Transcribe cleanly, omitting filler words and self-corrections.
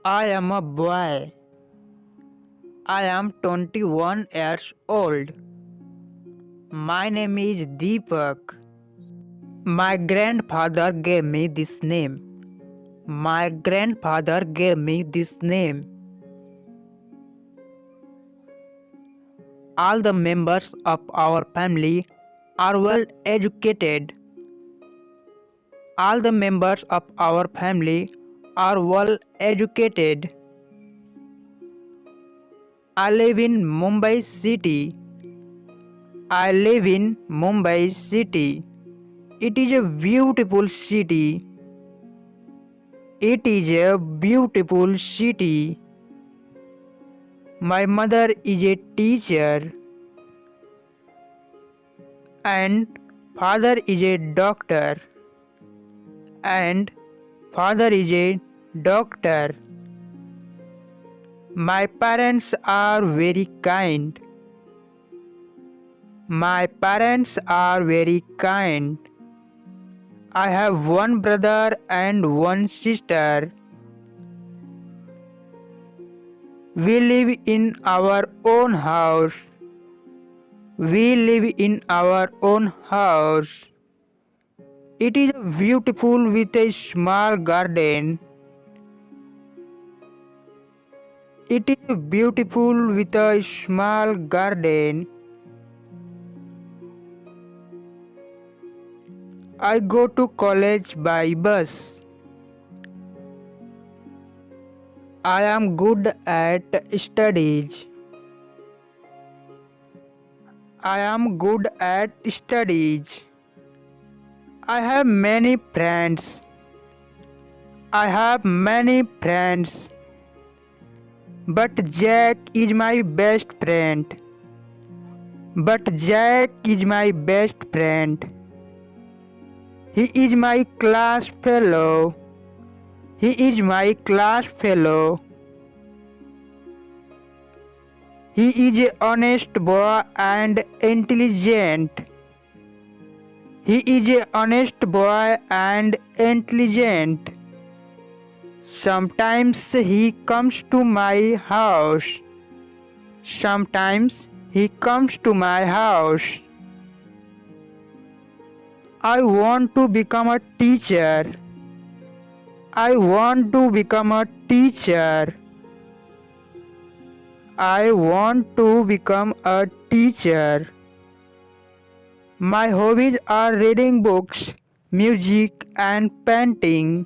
I am a boy. I am 21 years old. My name is Deepak. My grandfather gave me this name. My grandfather gave me this name. All the members of our family are well educated. All the members of our family are well educated. I live in Mumbai city. I live in Mumbai city. It is a beautiful city. It is a beautiful city. My mother is a teacher and father is a doctor. And father is a doctor. My parents are very kind. My parents are very kind. I have one brother and one sister. We live in our own house. We live in our own house. It is beautiful with a small garden. It is beautiful with a small garden. I go to college by bus. I am good at studies. I am good at studies. I have many friends. I have many friends. But Jack is my best friend. But Jack is my best friend. He is my class fellow. He is my class fellow. He is an honest boy and intelligent. He is an honest boy and intelligent. Sometimes he comes to my house. Sometimes he comes to my house. I want to become a teacher. I want to become a teacher. I want to become a teacher. My hobbies are reading books, music, and painting.